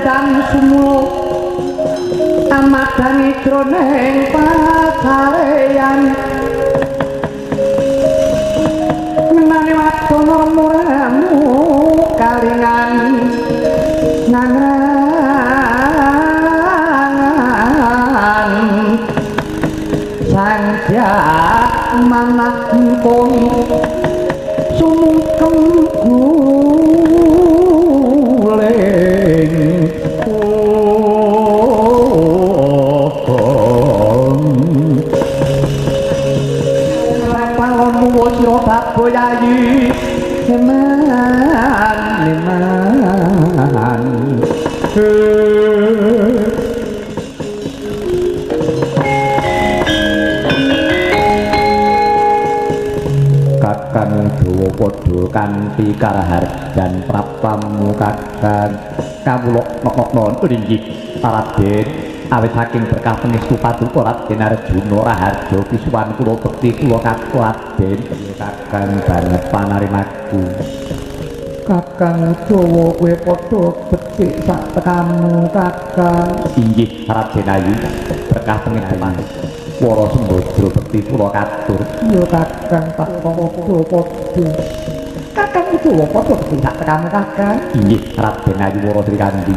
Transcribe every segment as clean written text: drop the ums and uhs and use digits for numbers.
dan sumulo amadani jroning pasareyan menane wadana muramu kalingan nangan sang jak manah pun sumungkem guling palon muwa sira baboyayi leman kakang dawa padha kanthi karaharjan prapamu kakang kawula nekokno ringgih Raden awit saking berkah pangestu paduka Raden Arjuna Raharja kisuwan kula bekti kula Raden kakang banget panarimaku kakang dawa kowe padha becik sak tekamu kakang inggih Raden Ayu berkah pangestu para sembodra bekti kula katur ya kakang tak padha kakang dawa padha becik sak tekamu kakang inggih Raden Ayu wara Srikandi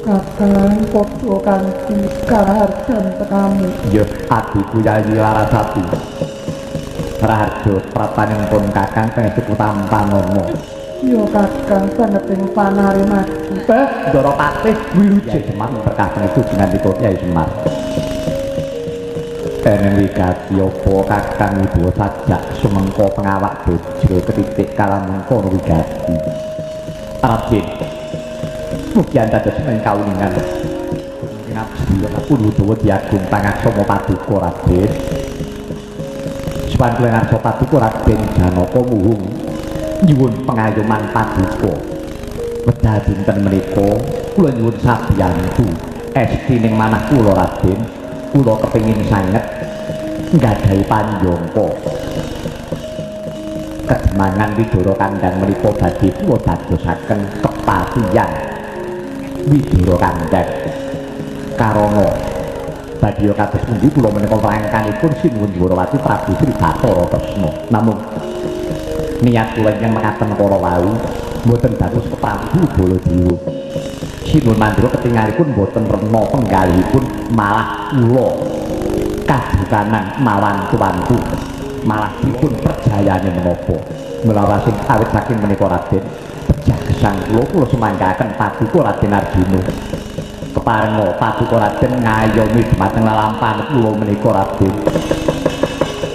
kakang padha kanthi karaharjan tekamu ya adiku Yayi Larasati Raharja prapanipun kakang pangestu tampanono ya kakang saneting panarimaku Ndara Patih Wilujeng Semar berkah pangestu jinandika Kyai Semar Denen wigati apa kakang Wibawa sajak sumengko pengawak bojo ketitik kalamun kono wigati Raden mugi dados mengkawuningan ngabdi pun Udawa diagung pangaksama paduka Raden sawan kula ngarsa paduka Raden Janaka muhung nyuwun pengayoman paduka wedal dinten menika kula nyuwun sabiyantu estining manah kula Raden kula kepengin sanget nggadahi panjangka kedemangan Widara Kandhang menika badhe kula dadosaken kepatihan Widara Kandhang karana badhe kados pundi kula menika rangkanipun Sinuwun Dwarawati Prabu Sri Bathara Kresna namung niat kula ingkang mekaten para wau mboten dados keprabu Baladewa Sinuwun Mandura ketingalipun mboten rena penggalihipun malah kula kadukanan mawantu-wantu malah dipun perjayane menapa melawasing awit saking menika Raden pejah gesang kula semanggaken paduka Raden Arjuna keparenga paduka Raden ngayomi dhumateng lelampahan kula menika Raden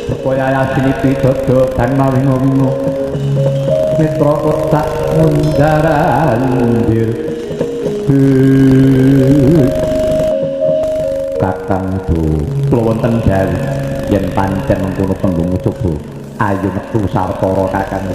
supaya yasini pidada dan mawinga-winga mitra kotak mundarandir kakang do kula wonten dalu yen pancen mengkono tembung coba ayo metu sartara kakang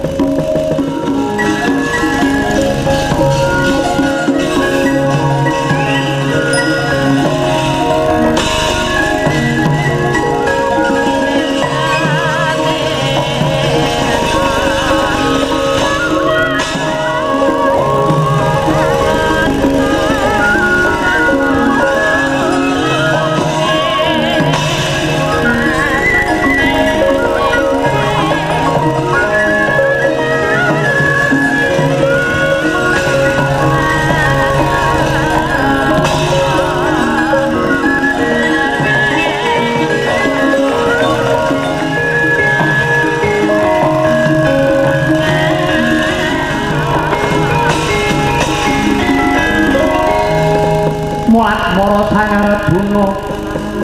Mara sangarabuna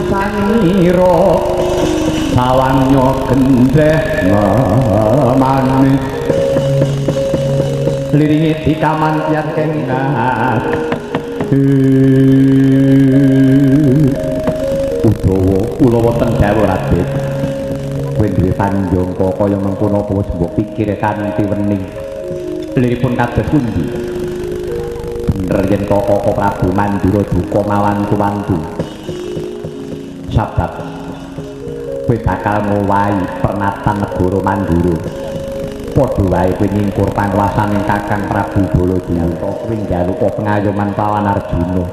sanira sawangnya gendeh manis liringe dikamantian kengat Udawa kula wonten dawuh Raden kowe duwe panjangka kaya mengkono apa wis mbok pikir kanthi wening liripun kados pundi bener yen Koko Prabu Mandura duka mawantu-wantu sabab kowe bakal ngowahi pernatan negara Mandura padha wae kowe nyingkur panguwasaning Kakang Prabu Baladewata kowe njaluk pengayoman pawan Arjuna.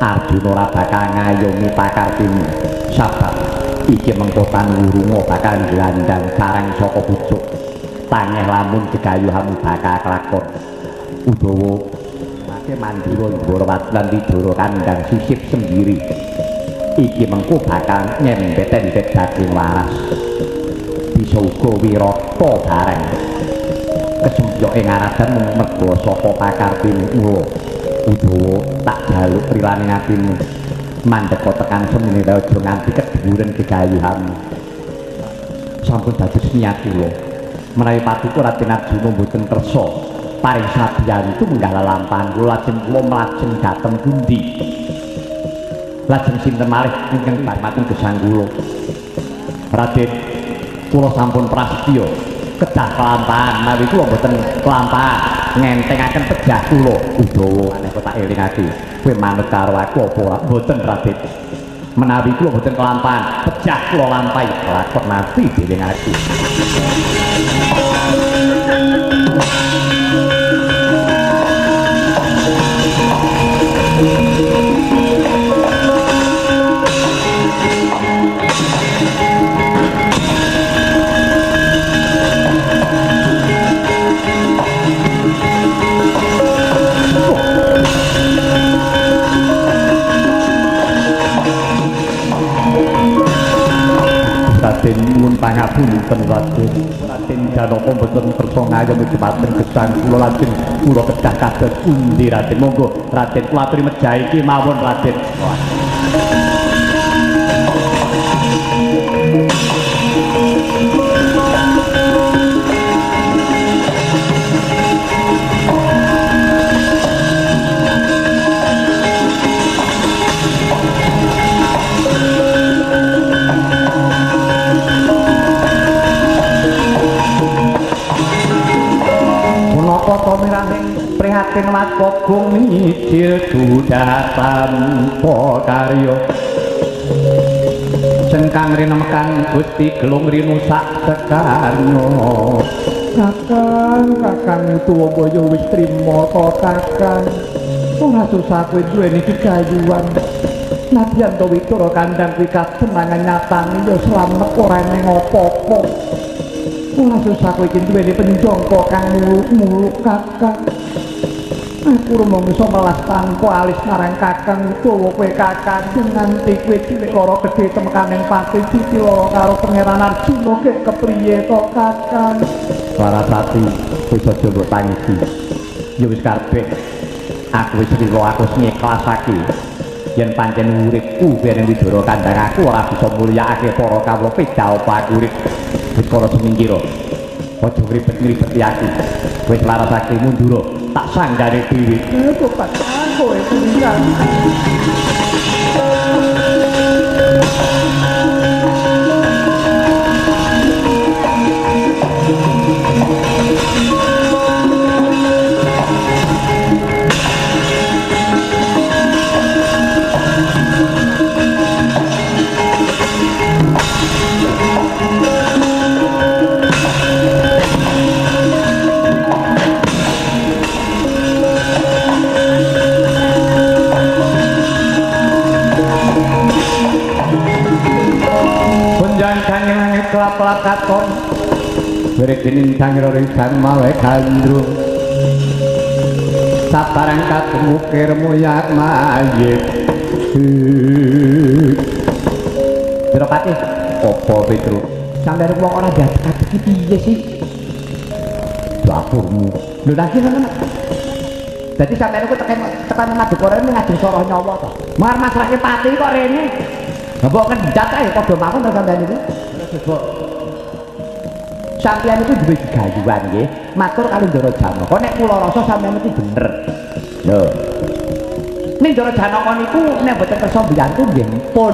Arjuna ora bakal ngayomi pakartimu sabab iki mengko tanurunga bakal nglandang sareng saka pucuk tangeh lamun gegayuhanmu bakal kelakon. Udawa ake Mandura Ndrawat lan Widara kandhang sisip sendiri iki mengko bakal nyembet-embet daging waras bisa uga wirata bareng kesempyo ing aradan mergo saka pakartimu. Udawa tak jaluk prilaning atimu mandheka tekan semene aja nganti kedhuwuren gegayuhanmu. Sampun dados niat kula menawi paduka Raden Arjuna mboten kersa paring sabiyantu menggah lelampahan kula lajeng kula mlajeng dhateng pundi lajeng sinten malih ingkang barmaten gesang kula. Raden kula sampun prasetya kedah kelampahan menawi kula mboten kelampahan ngentengaken pejah kula. Udawa aneh kok tak elingake kowe manut karo aku apa ora? Mboten Raden, menawi kula mboten kelampahan pejah kula lampahi lakon mati dening aku. Raden nyuwun pangapunten Raden Janaka mboten kersa ngayomi dhumateng gesang kula lajeng kula kedah kados pundi Raden. Monggo Raden kula aturi mejahe iki mawon Raden. Kota mirahing prihatin watpogung mijil dudatan pokaryo sengkang rinemekan Gusti gelung rinu sak tekarno. Kakang tuwa boyo wis trima to kakang ora susah kowe duweni gegayuhan nadyan to Widara kandhang kuwi kasenangan nyatane ya slamet ora eneng apa-apa. Ora susah kowe iki duweni penjangka kang muluk kakang. Aku rumong iso melas tanpa alis marang kakang utawa kowe kakang nganti kowe cilik lara gedhe temekaning pati siji lara karo Pangeran Arjuna kek kepriye to kakang. Larasati wis aja mbok tangisi. Ya wis kabeh. Aku wis rila aku ngiklasake yen pancen uripku bareng Widara kandhang aku ora bisa mulyakake para kawula pedha apa aku urip. Wis para semingkira aja ngribet-ngribeti aku. Wis larasake mundura tak sanggane dhewe. Kok Pak kowe tinggal. Kelap-kelap katon berekening tangira risan mawe kandrung sabarang katemu kirmu yak mayit Dropati apa Petro sampeyan wong ora dadak iki piye sih dapurmu lho lagi ngono dadi sampeyan ku tekan Madukara ngajeng Soroh Nyawa to mar masrake pati kok rene mbok kendat ae padha mawon to sampeyan iki sampeyan itu duwe gegayuhan nggih matur kali Ndara Janaka kok nek kula rasa sampeyan iki bener lho ning Ndara Janaka niku nek mboten kersa mbiyantu nggih pun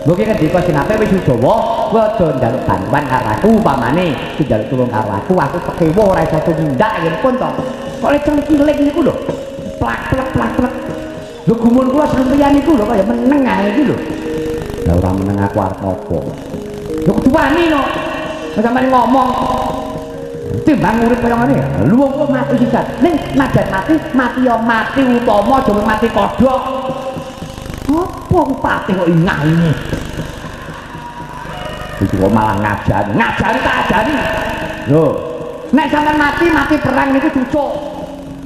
mungkin ngendika sinape wis udawa kowe aja njaluk bantuan karo aku upamane njaluk tulung karo aku pekewo ora iso tumindak yen pun to kok lek cengkilik niku lho plak-plak lho gumun kula sampeyan niku lho kaya meneng ae iki lho lha ora meneng aku arep apa lho kudu wani no sampeyan ngomong timbang urip kaya ngene luwung kok mati sisan ning najan mati yo mati utama aja mati kodhok apa pati kok ingane iki kok malah ngajari tak ajari lho nek sampean mati perang niku cucuk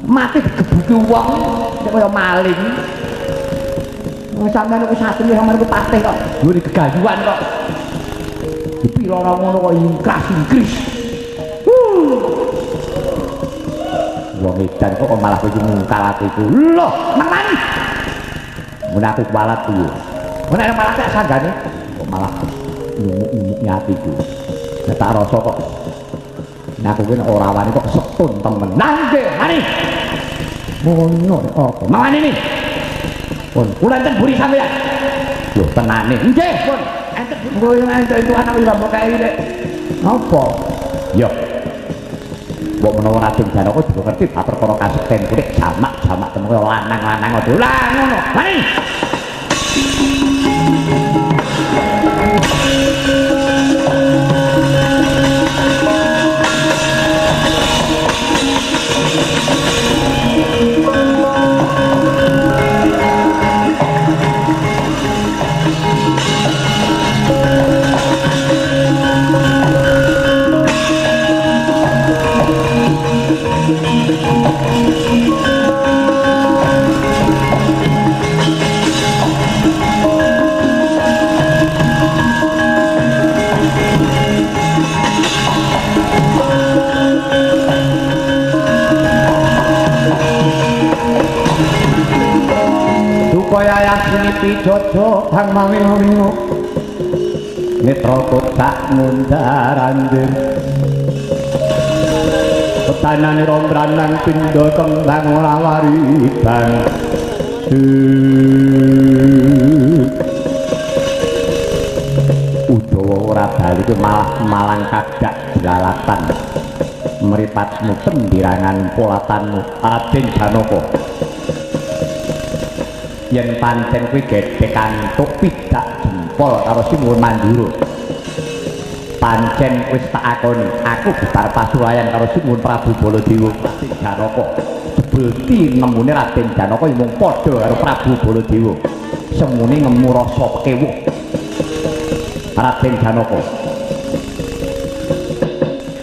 mati digebuki wong nek kaya maling sampean kok satune sampean kok patih kok lho iki gegayuhan kok dipira ngono kok ingkras wong edan kok malah kowe ngungkal atiku lho mangani mun aku kualat kuwi mun nek malah tak sanggane kok malah nyumuk atiku nek tak rasa kok nek aku ki ora wani kok setun temen nangge mari ngono apa mangani ni pun kula enten buri sampeyan lho tenane nggih pun enten buri itu anak wis mbok kae rek apa yo mbok menawa Raden Janaka juga ngerti bab perkara kasekten kuwi jamak temen kaya lanang-lanang aja lah ngono. Mari. Supaya yasini pijojo kang mawing-mawing netra kotak mundarandeng petanane rombranang pindha kembang ora waridan Udawa ora bali ke malang kadak jelalatan mripatmu pendirangan polatanmu Raden Janaka yen pancen kuwi gedhekan tuk pidak jempol karo Sinuwun Mandura pancen wis tak akoni aku getar pasurayan karo Sinuwun Prabu Baladewa Raden Janaka jebul nemune Raden Janaka mung padha karo Prabu Baladewa semune ngemu rasa kewuh Raden Janaka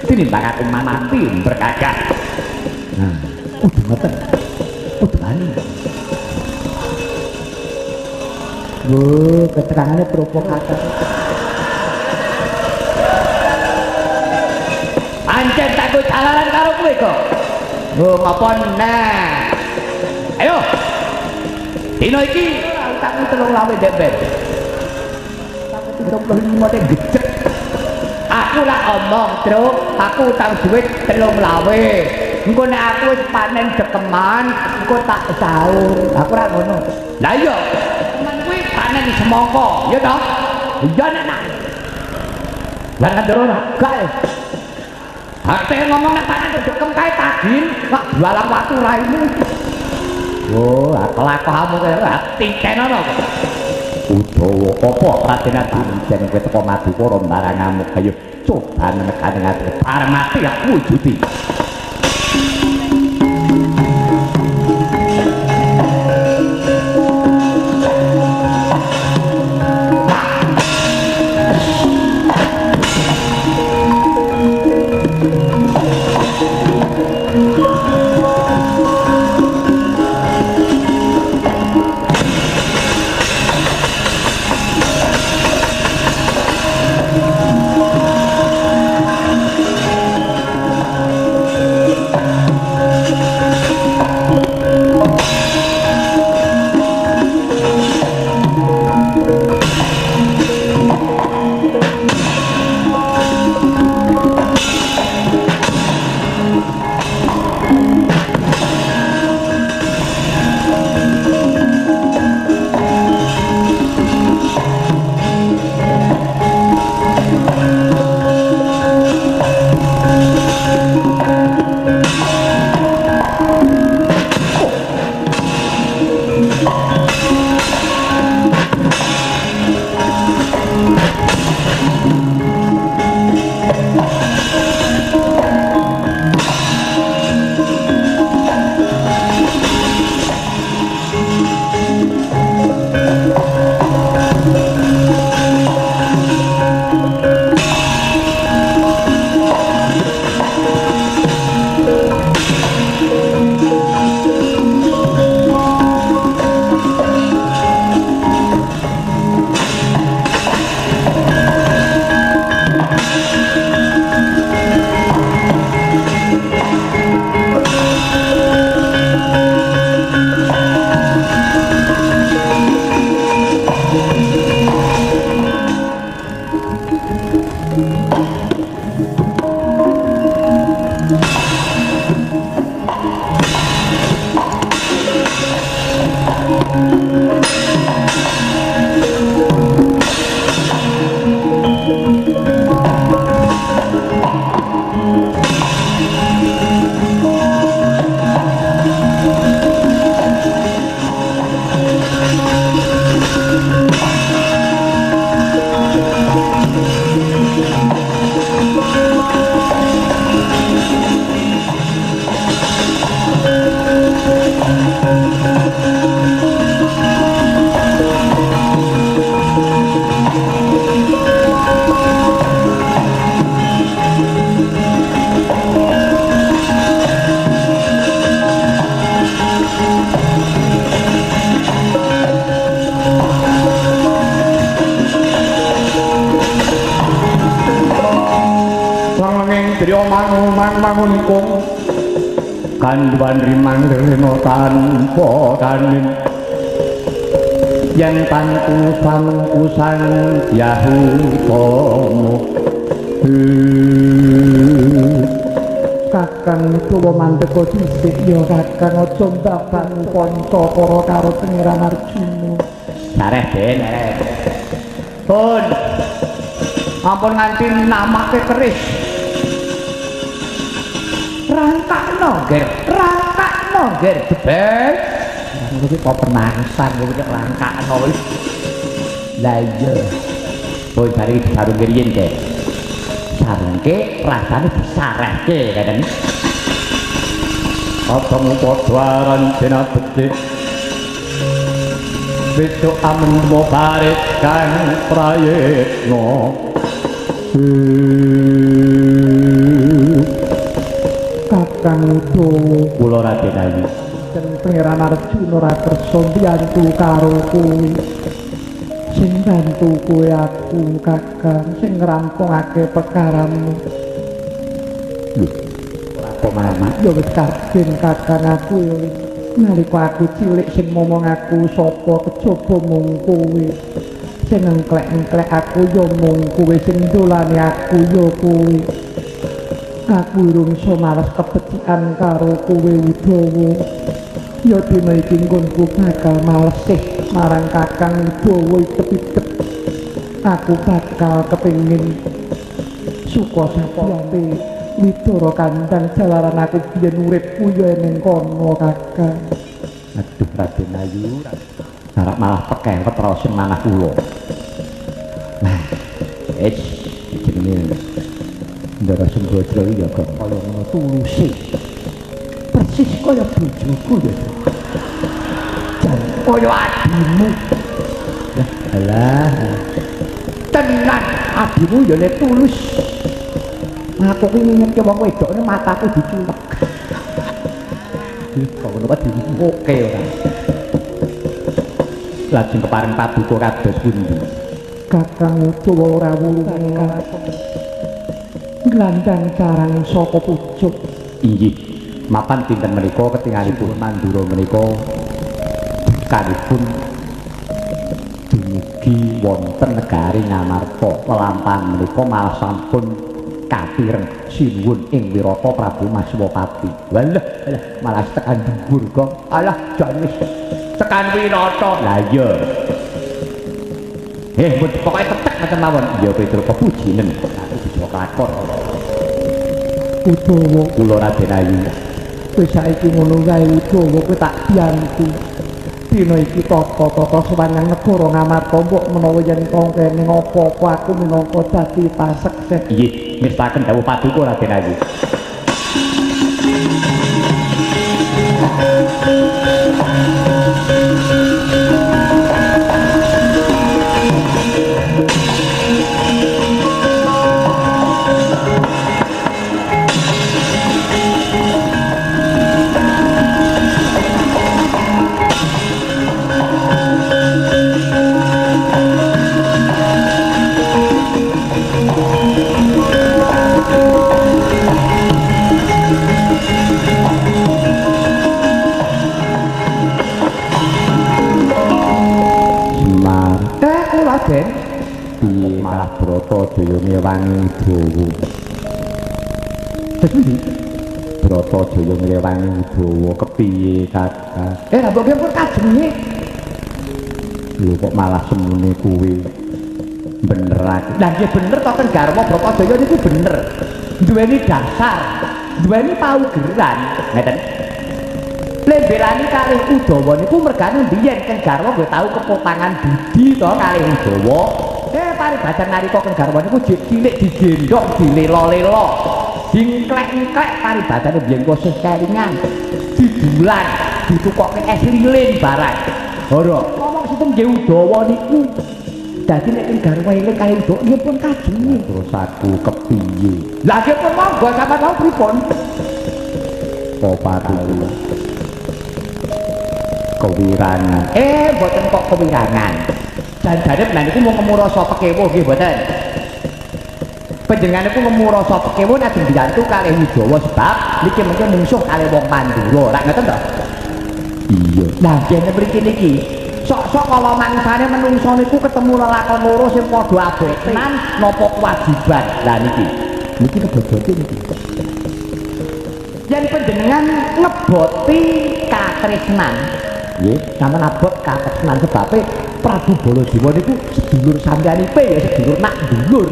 tinimbang aku mati berkagak udah ngoten udane keterangannya provokator pancen takut jalanan karo kowe kok ngapa nah ayo dino iki utangmu 3 lawe debet tak 35 teh gecek aku lah omong truk aku utang duit 3 lawe engko nek aku wis panen dekeman engko tak sahur aku ora ngono lah iya panen semangka ya toh iya nek lan kandoro gak hak ngomong nek panen dekem kae tagin kok jualan watu raine oh kelakuanmu kaya tikenono Udawa apa Raden Adinten kowe teko Madukara baranganmu kaya coban nekane ngati bareng mati aku wujudi wangun kung kanduan rimang reno tanpa kanin yen tanku samengkusan yahu komo kakang tuwa mandeka dhisik ya kakang aja ndakan kanca para karo Pangeran Arjuna sareh Den pun ampun nganti namake keris rangkakno ger jebel iki kok penangsan kok rangkakno wis la iya pun dari sarung riyen ke sarungke rasane disarehke kadang apa padha aran jenabete besok amen barek kang prayekno kakang Udawa kula Raden Ayu den Pangeran Arjuna ra kersa mbiyantu karo kowe sing bantu kowe aku kakang sing ngrampungake perkaramu lho apa mama yo wis kadhen kakang aku yo nalika aku cilik sing momong aku sapa kejaba mung kowe sing engklek-engklek aku yo mung kowe sing dolane aku yo kowe aku urung iso males kebecikan karo kowe Udawa ya dina iki nggonku bakal malesih marang kakang Udawa itep-itep aku bakal kepengin suka sapote Widara kandhang jalaran aku biyen uripku ya ning kono kakang aduh Raden Ayu arep malah pekewet ra sing manah kula nah jenenge Ndara Sembadra ya kok kaya ngono tuluse. Persis kaya bojoku ya. Jan kaya adimu. Lah alah. Tenan adimu ya nek tulus. Aku ki nginget wong wedokne mataku diculek. Kok ngono kok dimuke ora. Lajeng kepareng paduka kados pundi? Kakang Udawa ora wulung gelandang carang saka pucuk inggih mapan dinten menika ketingalipun Mandura menika karipun dumugi wonten negari Ngamarta lelampahan menika malah sampun katireng sinuwun ing Wirata Prabu Maswapati walah malah tekan dhuwur kok alah jan wis tekan Wirata lah iya pokoke tetek macam mawon iya Petro pepujinen aku bisa kelakon Udawa kula Raden Ayu wis saiki ngono wae Udawa kowe tak diantu dina iki tata-tata swanang negara Ngamarta mbok menawa yen kene apa-apa aku minangka dadi pasekse nggih ngestaken dawuh paduka Raden Ayu Den piye malah Bratadaya ngewangi Udawa Dewi Bratadaya ngewangi Udawa kepiye kakak lha mbok pun kajenge lho kok malah semune kuwi bener aku lah nggih bener to kan garwa Bratadaya niku bener duweni dasar duweni paugeran ngeten lembelani kalih Udawa niku mergane biyen Kang Garwa gue tau kepotangan budi to kalih Udawa. Paribadan nalika Kang Garwa niku cilik digendhok dilelo-lelo. Dingklek-klek paribadane biyen kok kelingan. Didulan, ditukokke es lilin barang. Ora, ngomong situ nggih Udawa niku. Dadi nek Kang Garwa eling kalih Udawa nggih pun kajengi. Terus aku kepiye? Lah nggih pun monggo sampeyan mau pripun? Popatu kewirangan mboten kok kewirangan jan-jane menawa niku mung ngemurasa pekewo nggih mboten Panjenengan iku nemu rasa kewon ajeng diyantu kalih Wijawa sebab niki mengke mungsuh kalih wong Pandura. Lak ngoten to? Iya. Nah, dene mriki niki sok-sok kala mangsane menungso niku ketemu lelakon loro sing padha abetenan napa kewajiban. Lah niki kebobote niki. Yen panjenengan ngeboti katresnan, nggih, sampeyan abot katresnan sebabe Prabu Baladewa niku sedulur sampeyanipe ya sedulur nak dulur.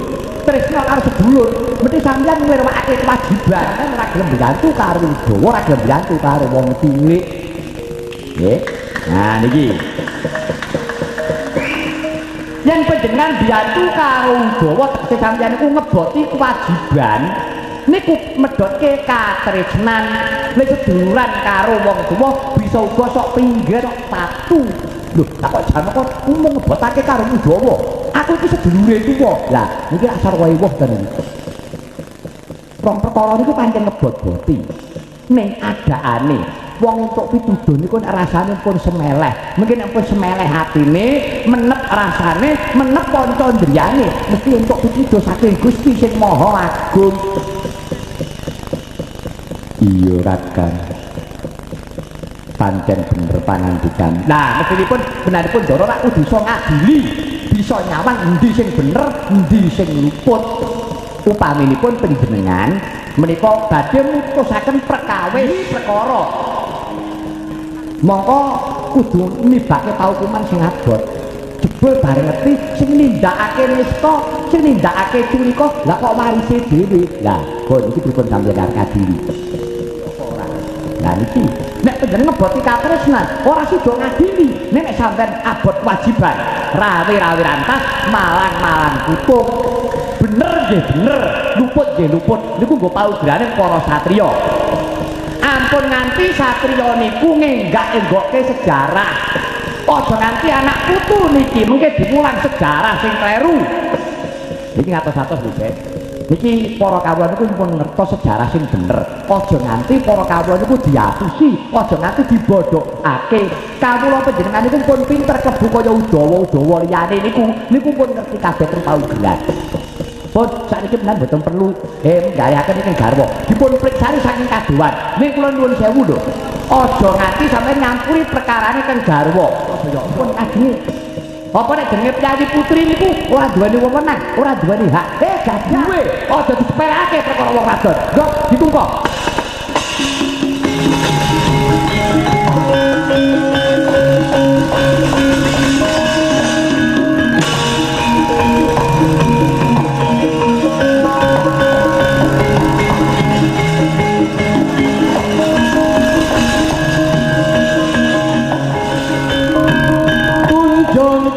Tresna karo sedulur, mesti sampeyan nglirwakake kewajiban, kan ora gelem mbiyantu karo Wijawa, ora gelem mbiyantu karo wong cilik. Nggih. Nah niki. Yen panjenengan mbiyantu karo Wijawa tegese sampeyan niku ngeboti kewajiban niku medhotke katresnan, nek seduluran karo wong tuwa bisa uga sok pinggir sok patu. Lho, tak kok jan kok ngomong ngebotake karo Wijawa. Aku iki sedulure tuwa. Lah, niki asar wae-wah tenan iki. Rong perkara niku pancen ngebot-boti. Ning adaane wong untuk pituduh niku rasane pun semeleh. Mungkin nek pun semeleh atine, menep rasane, menep kanca ndriyane, mesti untuk pituduh saking Gusti sing Maha Agung. Iya Rakan. Pancen bener pangandikan. Nah, mestipun benaripun Ndara rak kudu iso ngadili, bisa nyawang endi sing bener, endi sing luput. Upaminipun panjenengan menika badhe mutusaken perkawis perkara. Mongko kudu nibake paukuman sing abot. Jebul bareng ngerti sing nindakake nista, sing nindakake curika, lah kok warise dhewe. Lah, kok iki pripun sampeyan ngadili? Nah niki nek panjenengan ngeboti katresnan ora sida ngadili nek sampean abot kewajiban rawi-rawi rantas malang-malang kutuk bener nggih bener luput nggih luput niku nggo paugerane para satriya ampun nganti satriya niku ngenggak-enggokke sejarah aja nganti anak putu niki mungkin dimulang sejarah sing kleru niki ngatos-atos lho niki para kawula niku pun ngertos sejarah sing bener. Aja nganti para kawula niku diatusi, aja nganti dibodhokake. Kawula panjenengan niku pun pinter kebu kaya Udawa liyane niku pun ngerti kabeh teng paugeran. Pun sakniki menawi mboten perlu nggayaken ing garwa. Dipun priksani saking kaduwan. Ning kula nuwun sewu lho. Aja nganti sampeyan nyampuri perkarane teng garwa. Ya pun ajenge apa nek jenenge Piyayi Putri niku ora duweni wewenang, ora duweni hak. Gak duwe. Aja disepelake perkara wong wadon. Yo ditumpuk. Tunjung